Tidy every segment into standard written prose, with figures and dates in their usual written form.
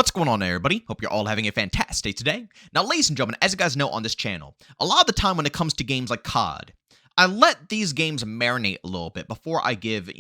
What's going on, everybody? Hope you're all having a fantastic day today. Now, ladies and gentlemen, as you guys know on this channel, a lot of the time when it comes to games like COD, I let these games marinate a little bit before I give,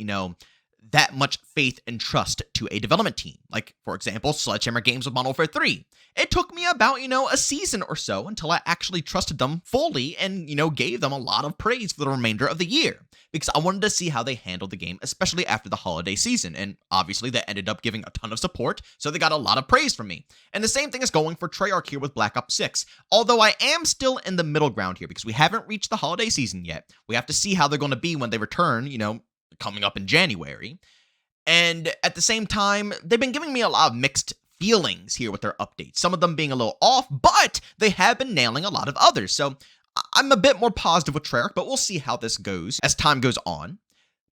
that much faith and trust to a development team. Like, for example, Sledgehammer Games with Modern Warfare 3. It took me about, a season or so until I actually trusted them fully and, gave them a lot of praise for the remainder of the year. Because I wanted to see how they handled the game, especially after the holiday season. And obviously, they ended up giving a ton of support, so they got a lot of praise from me. And the same thing is going for Treyarch here with Black Ops 6. Although I am still in the middle ground here because we haven't reached the holiday season yet. We have to see how they're going to be when they return, coming up in January. And at the same time, they've been giving me a lot of mixed feelings here with their updates. Some of them being a little off, but they have been nailing a lot of others. So I'm a bit more positive with Treyarch, but we'll see how this goes as time goes on.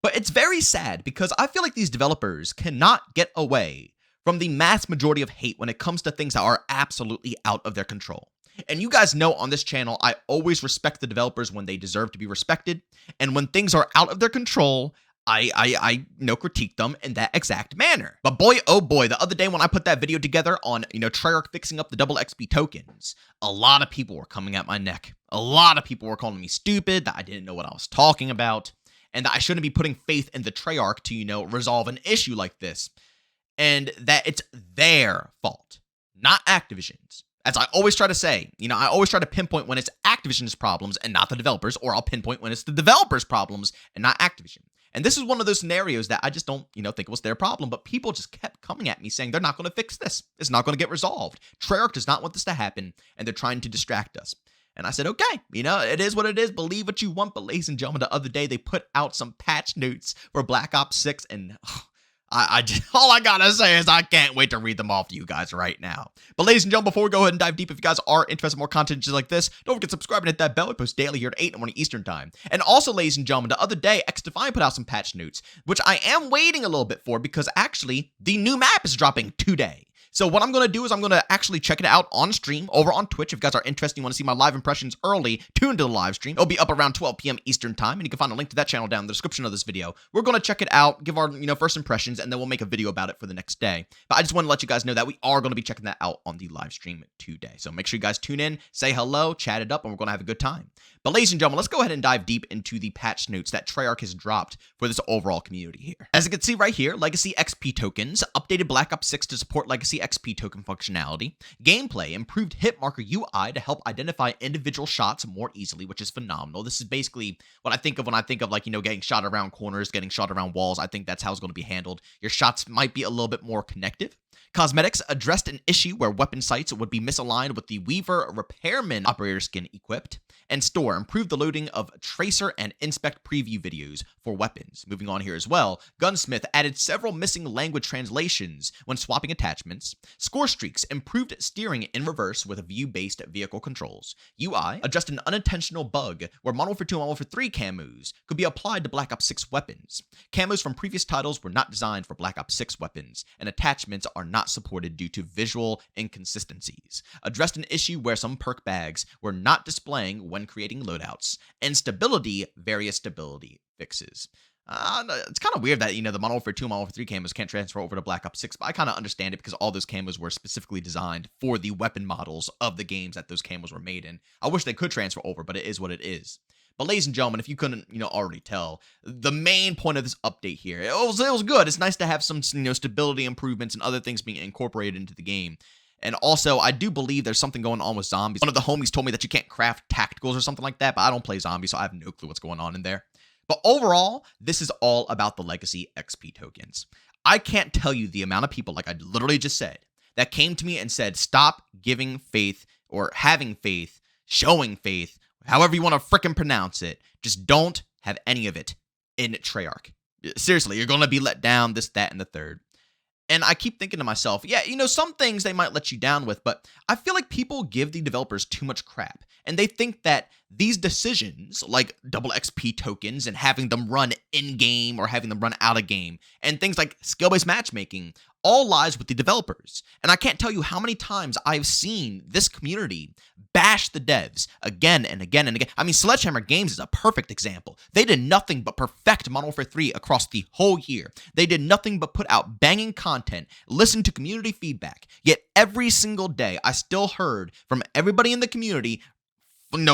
But it's very sad because I feel like these developers cannot get away from the mass majority of hate when it comes to things that are absolutely out of their control. And you guys know on this channel, I always respect the developers when they deserve to be respected. And when things are out of their control, I critique them in that exact manner. But boy, oh boy, the other day when I put that video together on, Treyarch fixing up the double XP tokens, a lot of people were coming at my neck. A lot of people were calling me stupid, that I didn't know what I was talking about, and that I shouldn't be putting faith in the Treyarch to, resolve an issue like this. And that it's their fault, not Activision's. As I always try to say, I always try to pinpoint when it's Activision's problems and not the developers, or I'll pinpoint when it's the developers' problems and not Activision. And this is one of those scenarios that I just don't, think it was their problem, but people just kept coming at me saying they're not going to fix this. It's not going to get resolved. Treyarch does not want this to happen, and they're trying to distract us. And I said, okay, it is what it is. Believe what you want. But ladies and gentlemen, the other day they put out some patch notes for Black Ops 6, and all I gotta say is I can't wait to read them off to you guys right now. But ladies and gentlemen, before we go ahead and dive deep, if you guys are interested in more content just like this, don't forget to subscribe and hit that bell. We post daily here at 8 in the morning Eastern time. And also, ladies and gentlemen, the other day, XDefine put out some patch notes, which I am waiting a little bit for because actually the new map is dropping today. So what I'm going to do is I'm going to actually check it out on stream over on Twitch. If you guys are interested, you want to see my live impressions early, tune into the live stream. It'll be up around 12 p.m. Eastern time, and you can find a link to that channel down in the description of this video. We're going to check it out, give our, first impressions, and then we'll make a video about it for the next day. But I just want to let you guys know that we are going to be checking that out on the live stream today. So make sure you guys tune in, say hello, chat it up, and we're going to have a good time. But ladies and gentlemen, let's go ahead and dive deep into the patch notes that Treyarch has dropped for this overall community here. As you can see right here, Legacy XP tokens, updated Black Ops 6 to support Legacy XP token functionality, gameplay, improved hit marker UI to help identify individual shots more easily, which is phenomenal. This is basically what I think of when I think of getting shot around corners, getting shot around walls. I think that's how it's going to be handled. Your shots might be a little bit more connective. Cosmetics addressed an issue where weapon sights would be misaligned with the Weaver Repairman operator skin equipped. And Store improved the loading of Tracer and Inspect preview videos for weapons. Moving on here as well, Gunsmith added several missing language translations when swapping attachments. Score Streaks improved steering in reverse with view-based vehicle controls. UI adjusted an unintentional bug where Modern Warfare 2 and Modern Warfare 3 camos could be applied to Black Ops 6 weapons. Camos from previous titles were not designed for Black Ops 6 weapons, and attachments are not supported due to visual inconsistencies. Addressed an issue where some perk bags were not displaying when creating loadouts. And stability, various stability fixes. It's kind of weird that, the Modern Warfare 2 and Modern Warfare 3 camos can't transfer over to Black Ops 6, but I kind of understand it because all those camos were specifically designed for the weapon models of the games that those camos were made in. I wish they could transfer over, but it is what it is. But ladies and gentlemen, if you couldn't, already tell, the main point of this update here, it was good. It's nice to have some, stability improvements and other things being incorporated into the game. And also, I do believe there's something going on with zombies. One of the homies told me that you can't craft tacticals or something like that, but I don't play zombies, so I have no clue what's going on in there. But overall, this is all about the Legacy XP tokens. I can't tell you the amount of people, like I literally just said, that came to me and said, stop giving faith or having faith, showing faith, however you want to frickin' pronounce it. Just don't have any of it in Treyarch. Seriously, you're going to be let down, this, that, and the third. And I keep thinking to myself, yeah, some things they might let you down with, but I feel like people give the developers too much crap. And they think that these decisions, like double XP tokens and having them run in-game or having them run out-of-game, and things like skill-based matchmaking, all lies with the developers. And I can't tell you how many times I've seen this community bash the devs again and again and again. I mean, Sledgehammer Games is a perfect example. They did nothing but perfect Modern Warfare 3 across the whole year. They did nothing but put out banging content, listen to community feedback. Yet every single day, I still heard from everybody in the community,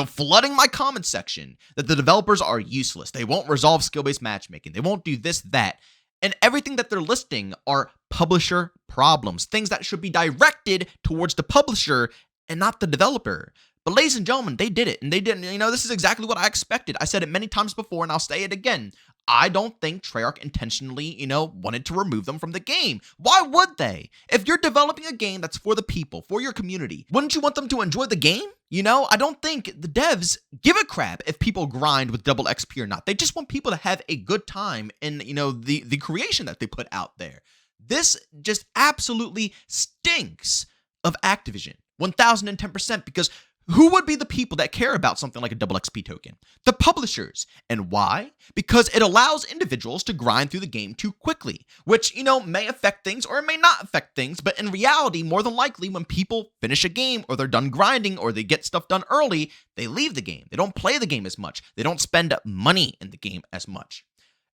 flooding my comment section, that the developers are useless. They won't resolve skill-based matchmaking. They won't do this, that. And everything that they're listing are publisher problems, things that should be directed towards the publisher and not the developer. But ladies and gentlemen, they did it, and they didn't. This is exactly what I expected. I said it many times before, and I'll say it again. I don't think Treyarch intentionally, wanted to remove them from the game. Why would they? If you're developing a game that's for the people, for your community, wouldn't you want them to enjoy the game? I don't think the devs give a crap if people grind with double XP or not. They just want people to have a good time in, the creation that they put out there. This just absolutely stinks of Activision, 1010%, because who would be the people that care about something like a double XP token? The publishers. And why? Because it allows individuals to grind through the game too quickly, which, may affect things or it may not affect things. But in reality, more than likely, when people finish a game or they're done grinding or they get stuff done early, they leave the game. They don't play the game as much. They don't spend money in the game as much.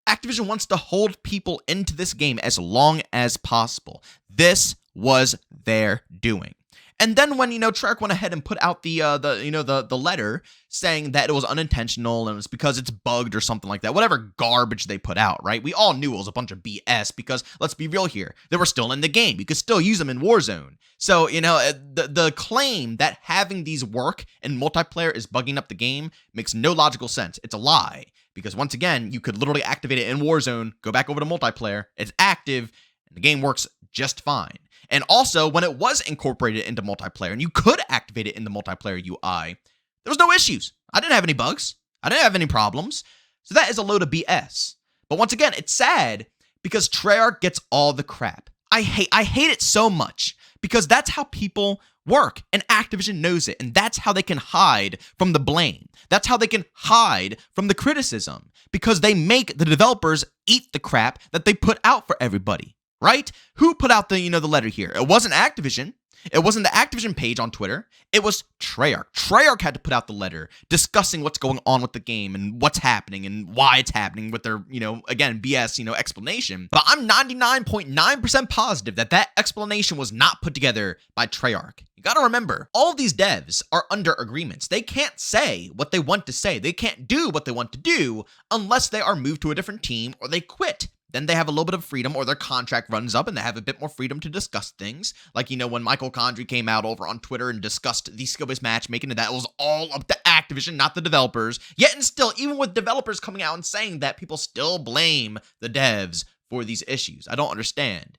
Activision wants to hold people into this game as long as possible. This was their doing. And then when, Treyarch went ahead and put out the letter saying that it was unintentional and it's because it's bugged or something like that, whatever garbage they put out, right? We all knew it was a bunch of BS because, let's be real here, they were still in the game. You could still use them in Warzone. So, the claim that having these work in multiplayer is bugging up the game makes no logical sense. It's a lie. Because once again, you could literally activate it in Warzone, go back over to multiplayer, it's active, and the game works just fine. And also, when it was incorporated into multiplayer, and you could activate it in the multiplayer UI, there was no issues. I didn't have any bugs. I didn't have any problems. So that is a load of BS. But once again, it's sad because Treyarch gets all the crap. I hate it so much because that's how people work, and Activision knows it, and that's how they can hide from the blame. That's how they can hide from the criticism, because they make the developers eat the crap that they put out for everybody. Right? Who put out the letter here? It wasn't Activision. It wasn't the Activision page on Twitter. It was Treyarch. Treyarch had to put out the letter discussing what's going on with the game and what's happening and why it's happening with their, again, BS, explanation. But I'm 99.9% positive that explanation was not put together by Treyarch. You gotta remember, all of these devs are under agreements. They can't say what they want to say. They can't do what they want to do unless they are moved to a different team or they quit. Then they have a little bit of freedom, or their contract runs up and they have a bit more freedom to discuss things. Like, when Michael Condrey came out over on Twitter and discussed the skill-based matchmaking, and that was all up to Activision, not the developers. Yet and still, even with developers coming out and saying that, people still blame the devs for these issues. I don't understand.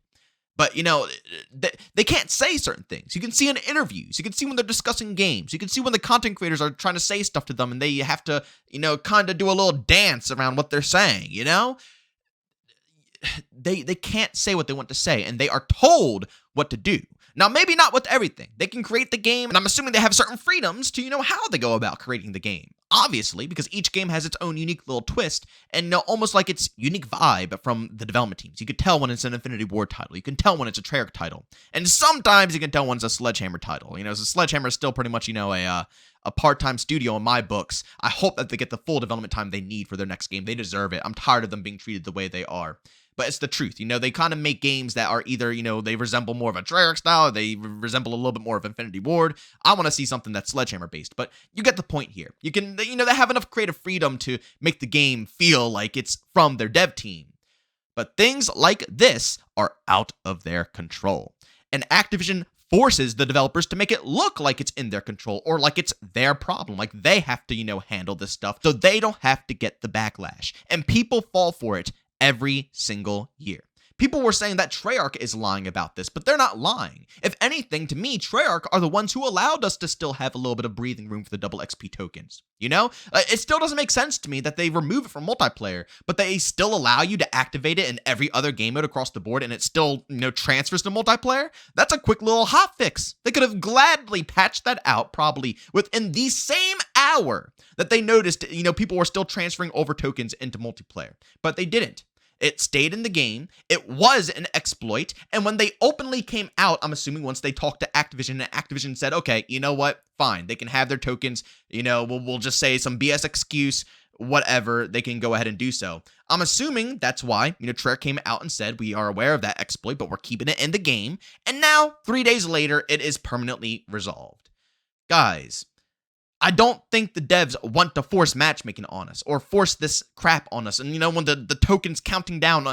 But, they can't say certain things. You can see in interviews. You can see when they're discussing games. You can see when the content creators are trying to say stuff to them and they have to, kind of do a little dance around what they're saying, They can't say what they want to say, and they are told what to do. Now, maybe not with everything. They can create the game, and I'm assuming they have certain freedoms to, how they go about creating the game. Obviously, because each game has its own unique little twist, and almost like its unique vibe from the development teams. You can tell when it's an Infinity Ward title. You can tell when it's a Treyarch title. And sometimes you can tell when it's a Sledgehammer title. So Sledgehammer is still pretty much, a part-time studio in my books. I hope that they get the full development time they need for their next game. They deserve it. I'm tired of them being treated the way they are. But it's the truth. They kind of make games that are either, they resemble more of a Treyarch style, or they resemble a little bit more of Infinity Ward. I want to see something that's Sledgehammer based, but you get the point here. You can, they have enough creative freedom to make the game feel like it's from their dev team. But things like this are out of their control. And Activision forces the developers to make it look like it's in their control or like it's their problem, like they have to, handle this stuff so they don't have to get the backlash. And people fall for it every single year. People were saying that Treyarch is lying about this, but they're not lying. If anything, to me, Treyarch are the ones who allowed us to still have a little bit of breathing room for the double XP tokens. It still doesn't make sense to me that they remove it from multiplayer, but they still allow you to activate it in every other game mode across the board, and it still, transfers to multiplayer. That's a quick little hot fix. They could have gladly patched that out probably within the same hour that they noticed, people were still transferring over tokens into multiplayer, but they didn't. It stayed in the game. It was an exploit. And when they openly came out, I'm assuming once they talked to Activision, and Activision said, okay, you know what? Fine. They can have their tokens. We'll just say some BS excuse, whatever. They can go ahead and do so. I'm assuming that's why, Treyarch came out and said, we are aware of that exploit, but we're keeping it in the game. And now, 3 days later, it is permanently resolved. Guys, I don't think the devs want to force matchmaking on us or force this crap on us. And, when the token's counting down,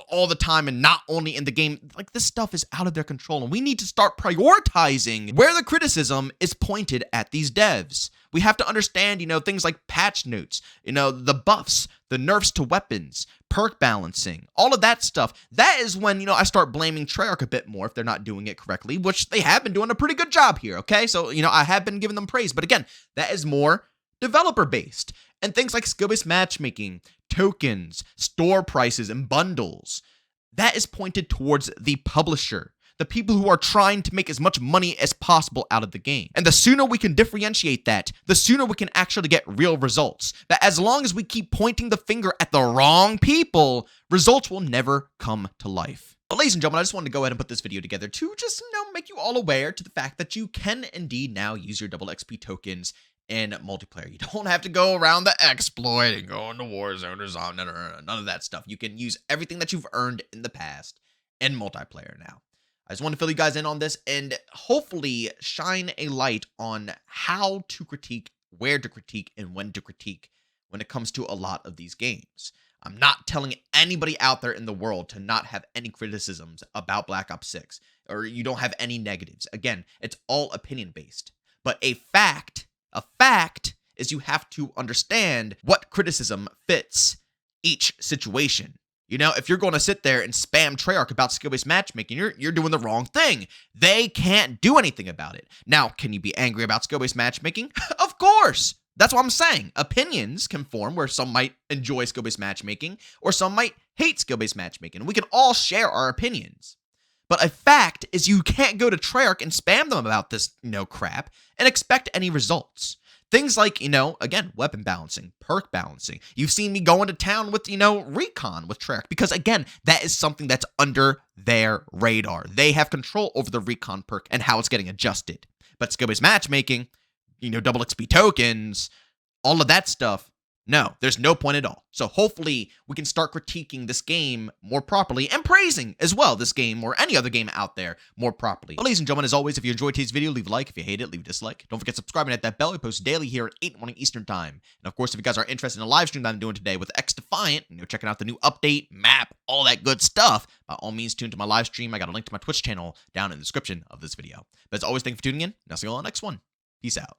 all the time and not only in the game, like this stuff is out of their control. And we need to start prioritizing where the criticism is pointed at these devs. We have to understand, things like patch notes, the buffs, the nerfs to weapons, perk balancing, all of that stuff. That is when, I start blaming Treyarch a bit more if they're not doing it correctly, which they have been doing a pretty good job here, okay? So, I have been giving them praise. But again, that is more developer-based. And things like skill-based matchmaking, tokens, store prices, and bundles, that is pointed towards the publisher. The people who are trying to make as much money as possible out of the game. And the sooner we can differentiate that, the sooner we can actually get real results. But as long as we keep pointing the finger at the wrong people, results will never come to life. But ladies and gentlemen, I just wanted to go ahead and put this video together to just, make you all aware to the fact that you can indeed now use your double XP tokens in multiplayer. You don't have to go around the exploit and go into Warzone or Zombie, none of that stuff. You can use everything that you've earned in the past in multiplayer now. I just want to fill you guys in on this and hopefully shine a light on how to critique, where to critique, and when to critique when it comes to a lot of these games. I'm not telling anybody out there in the world to not have any criticisms about Black Ops 6, or you don't have any negatives. Again, it's all opinion-based. But a fact is you have to understand what criticism fits each situation. If you're going to sit there and spam Treyarch about skill-based matchmaking, you're doing the wrong thing. They can't do anything about it. Now, can you be angry about skill-based matchmaking? Of course. That's what I'm saying. Opinions can form where some might enjoy skill-based matchmaking or some might hate skill-based matchmaking. We can all share our opinions. But a fact is you can't go to Treyarch and spam them about this, crap and expect any results. Things like, again, weapon balancing, perk balancing. You've seen me go into town with, recon with Treyarch because, again, that is something that's under their radar. They have control over the recon perk and how it's getting adjusted. But skill-based matchmaking, double XP tokens, all of that stuff, no, there's no point at all. So hopefully we can start critiquing this game more properly and praising as well this game or any other game out there more properly. But ladies and gentlemen, as always, if you enjoyed today's video, leave a like. If you hate it, leave a dislike. Don't forget to subscribe and hit that bell. We post daily here at 8 in the morning Eastern time. And of course, if you guys are interested in a live stream that I'm doing today with X Defiant, checking out the new update, map, all that good stuff, by all means, tune to my live stream. I got a link to my Twitch channel down in the description of this video. But as always, thank you for tuning in, and I'll see you all on the next one. Peace out.